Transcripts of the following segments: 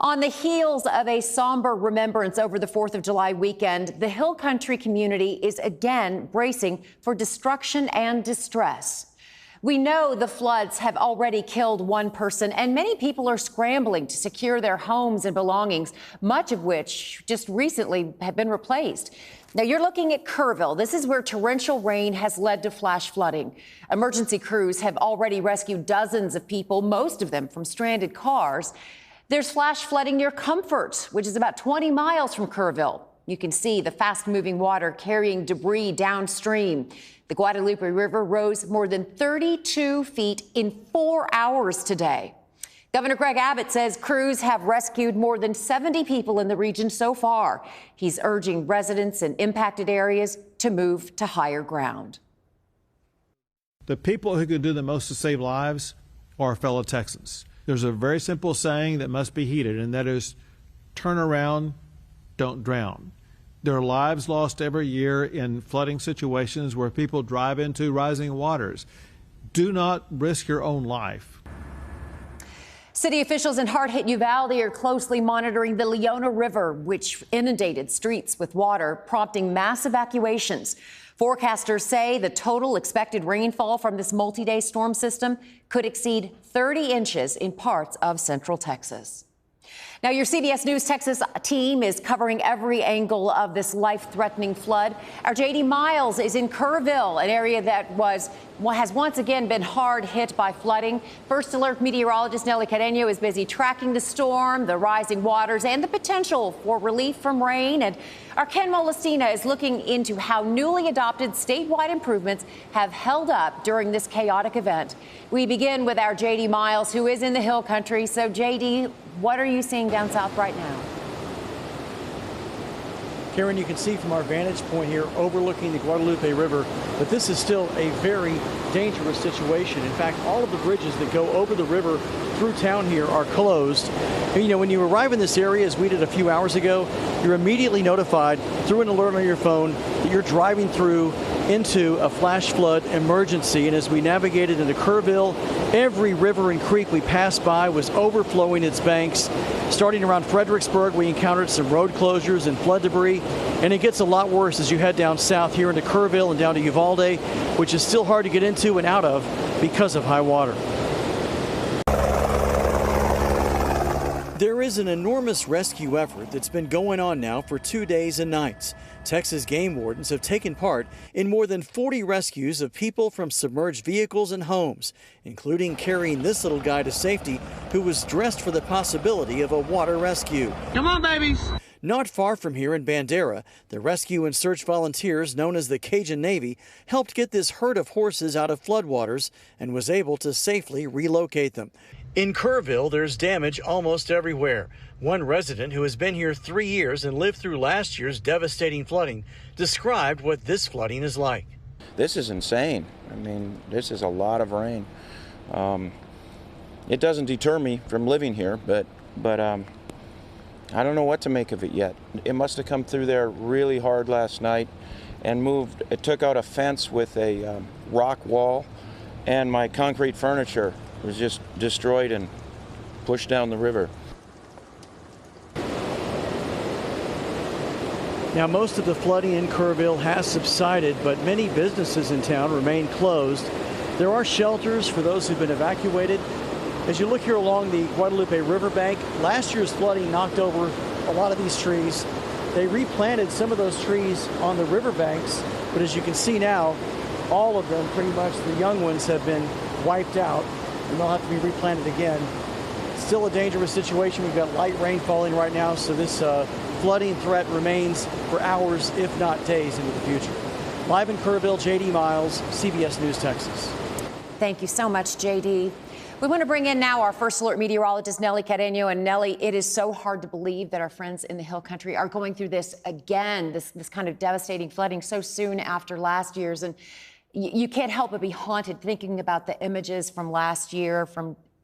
On the heels of a somber remembrance over the 4th of July weekend, the Hill Country community is again bracing for destruction and distress. We know the floods have already killed one person, and many people are scrambling to secure their homes and belongings, much of which just recently have been replaced. Now, you're looking at Kerrville. This is where torrential rain has led to flash flooding. Emergency crews have already rescued dozens of people, most of them from stranded cars. There's flash flooding near Comfort, which is about 20 miles from Kerrville. You can see the fast-moving water carrying debris downstream. The Guadalupe River rose more than 32 feet in 4 hours today. Governor Greg Abbott says crews have rescued more than 70 people in the region so far. He's urging residents in impacted areas to move to higher ground. The people who can do the most to save lives are our fellow Texans. There's a very simple saying that must be heeded, and that is, turn around, don't drown. There are lives lost every year in flooding situations where people drive into rising waters. Do not risk your own life. City officials in hard-hit Uvalde are closely monitoring the Leona River, which inundated streets with water, prompting mass evacuations. Forecasters say the total expected rainfall from this multi-day storm system could exceed 30 inches in parts of central Texas. Now, your CBS News Texas team is covering every angle of this life-threatening flood. Our J.D. Miles is in Kerrville, an area that has once again been hard hit by flooding. First Alert Meteorologist Nelly Carreño is busy tracking the storm, the rising waters, and the potential for relief from rain. And our Ken Molestina is looking into how newly adopted statewide improvements have held up during this chaotic event. We begin with our J.D. Miles, who is in the Hill Country. So, J.D., what are you seeing down south right now? Karen, you can see from our vantage point here overlooking the Guadalupe River that this is still a very dangerous situation. In fact, all of the bridges that go over the river through town here are closed. And, you know, when you arrive in this area, as we did a few hours ago, you're immediately notified through an alert on your phone that you're driving through into a flash flood emergency. And as we navigated into Kerrville, every river and creek we passed by was overflowing its banks. Starting around Fredericksburg, we encountered some road closures and flood debris, and it gets a lot worse as you head down south here into Kerrville and down to Uvalde, which is still hard to get into and out of because of high water. There is an enormous rescue effort that's been going on now for 2 days and nights. Texas game wardens have taken part in more than 40 rescues of people from submerged vehicles and homes, including carrying this little guy to safety who was dressed for the possibility of a water rescue. Come on, babies. Not far from here in Bandera, the rescue and search volunteers known as the Cajun Navy helped get this herd of horses out of floodwaters and was able to safely relocate them. In Kerrville, there's damage almost everywhere. One resident who has been here 3 years and lived through last year's devastating flooding described what this flooding is like. This is insane. I mean, this is a lot of rain. It doesn't deter me from living here, but I don't know what to make of it yet. It must have come through there really hard last night and moved. It took out a fence with a rock wall, and my concrete furniture was just destroyed and pushed down the river. Now, most of the flooding in Kerrville has subsided, but many businesses in town remain closed. There are shelters for those who've been evacuated. As you look here along the Guadalupe riverbank, last year's flooding knocked over a lot of these trees. They replanted some of those trees on the riverbanks, but as you can see now, all of them, pretty much the young ones, have been wiped out, and they'll have to be replanted again. Still a dangerous situation. We've got light rain falling right now, so this flooding threat remains for hours, if not days, into the future. Live in Kerrville, J.D. Miles, CBS News, Texas. Thank you so much, J.D. We want to bring in now our First Alert meteorologist, Nelly Carreño. And Nelly, it is so hard to believe that our friends in the Hill Country are going through this again, this kind of devastating flooding so soon after last year's. And you can't help but be haunted thinking about the images from last year.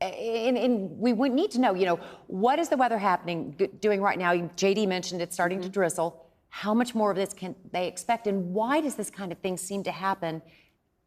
And we would need to know, what is the weather doing right now? JD mentioned it's starting to drizzle. How much more of this can they expect? And why does this kind of thing seem to happen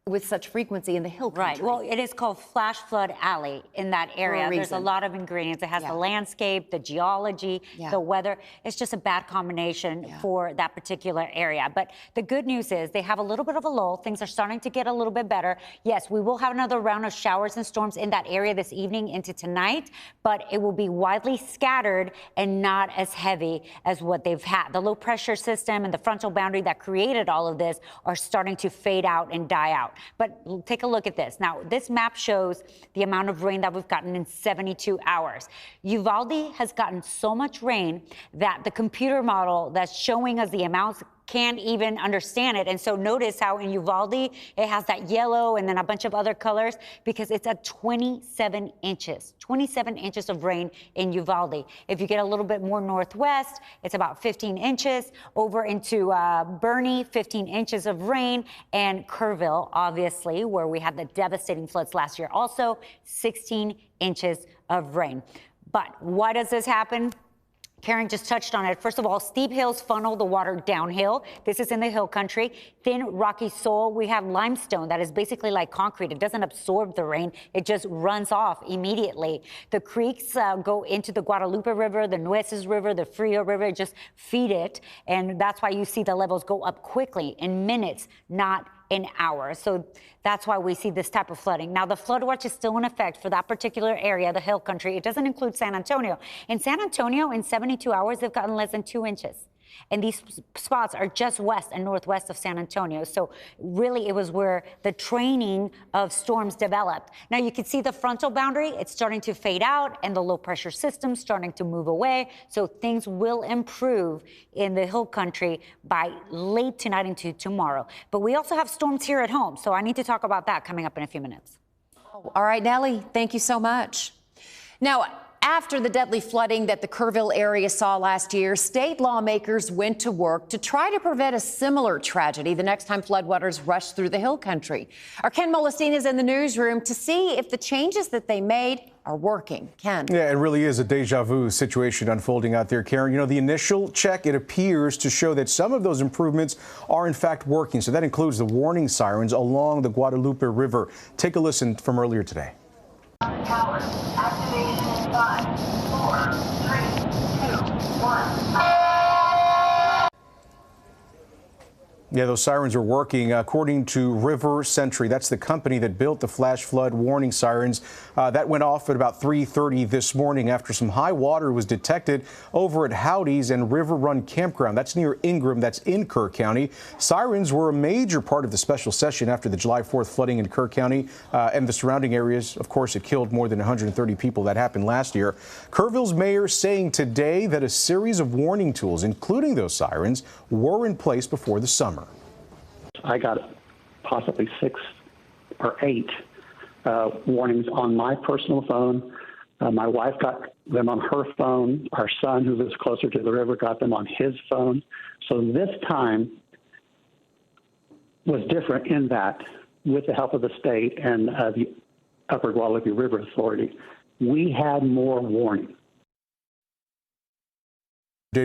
with such frequency in the hill country. Right. Well, it is called Flash Flood Alley in that area. There's a lot of ingredients. It has the landscape, the geology, the weather. It's just a bad combination for that particular area. But the good news is they have a little bit of a lull. Things are starting to get a little bit better. Yes, we will have another round of showers and storms in that area this evening into tonight, but it will be widely scattered and not as heavy as what they've had. The low pressure system and the frontal boundary that created all of this are starting to fade out and die out. But take a look at this. Now, this map shows the amount of rain that we've gotten in 72 hours. Uvalde has gotten so much rain that the computer model that's showing us the amounts can't even understand it. And so notice how in Uvalde, it has that yellow and then a bunch of other colors because it's at 27 inches of rain in Uvalde. If you get a little bit more northwest, it's about 15 inches. Over into Bernie, 15 inches of rain. And Kerrville, obviously, where we had the devastating floods last year, also 16 inches of rain. But why does this happen? Karen just touched on it. First of all, steep hills funnel the water downhill. This is in the hill country. Thin, rocky soil. We have limestone that is basically like concrete. It doesn't absorb the rain. It just runs off immediately. The creeks go into the Guadalupe River, the Nueces River, the Frio River, just feed it. And that's why you see the levels go up quickly in minutes, not in hours. So that's why we see this type of flooding. Now, the flood watch is still in effect for that particular area, the hill country. It doesn't include San Antonio. In San Antonio, in 72 hours, they've gotten less than 2 inches. And these spots are just west and northwest of San Antonio. So really, it was where the training of storms developed. Now, you can see the frontal boundary. It's starting to fade out, and the low-pressure system starting to move away. So things will improve in the hill country by late tonight into tomorrow. But we also have storms here at home. So I need to talk about that coming up in a few minutes. All right, Nellie, thank you so much. Now, after the deadly flooding that the Kerrville area saw last year, state lawmakers went to work to try to prevent a similar tragedy the next time floodwaters rush through the hill country. Our Ken Molestina is in the newsroom to see if the changes that they made are working. Ken. Yeah, it really is a deja vu situation unfolding out there, Karen. You know, the initial check, it appears to show that some of those improvements are in fact working. So that includes the warning sirens along the Guadalupe River. Take a listen from earlier today. Tower activation in 5, 4, 3, 2, 1. Yeah, those sirens are working. According to River Sentry, that's the company that built the flash flood warning sirens. That went off at about 3:30 this morning after some high water was detected over at Howdy's and River Run Campground. That's near Ingram. That's in Kerr County. Sirens were a major part of the special session after the July 4th flooding in Kerr County and the surrounding areas. Of course, it killed more than 130 people. That happened last year. Kerrville's mayor saying today that a series of warning tools, including those sirens, were in place before the summer. I got possibly 6 or 8 warnings on my personal phone. My wife got them on her phone. Our son, who lives closer to the river, got them on his phone. So this time was different in that, with the help of the state and the Upper Guadalupe River Authority, we had more warning.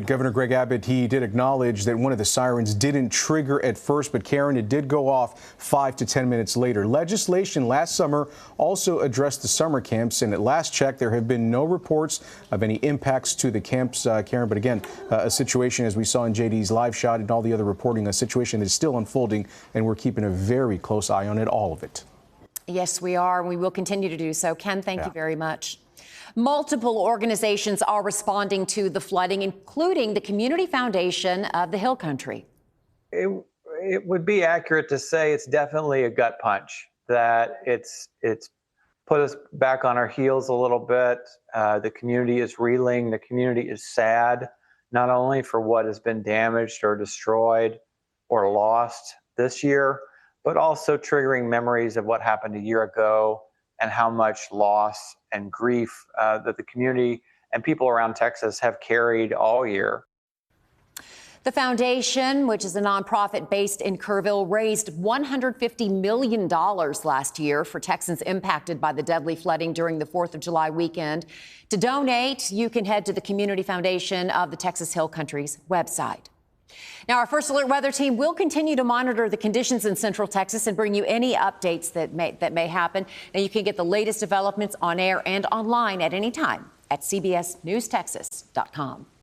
Governor Greg Abbott, he did acknowledge that one of the sirens didn't trigger at first, but Karen, it did go off 5 to 10 minutes later. Legislation last summer also addressed the summer camps, and at last check, there have been no reports of any impacts to the camps, Karen. But again, a situation, as we saw in JD's live shot and all the other reporting, a situation is still unfolding, and we're keeping a very close eye on it, all of it. Yes, we are. We will continue to do so. Ken, thank you very much. Multiple organizations are responding to the flooding, including the Community Foundation of the Hill Country. It would be accurate to say it's definitely a gut punch, that it's put us back on our heels a little bit. The community is reeling. The community is sad, not only for what has been damaged or destroyed or lost this year, but also triggering memories of what happened a year ago and how much loss and grief that the community and people around Texas have carried all year. The foundation, which is a nonprofit based in Kerrville, raised $150 million last year for Texans impacted by the deadly flooding during the 4th of July weekend. To donate, you can head to the Community Foundation of the Texas Hill Country's website. Now, our First Alert weather team will continue to monitor the conditions in Central Texas and bring you any updates that may happen. Now, you can get the latest developments on air and online at any time at cbsnewstexas.com.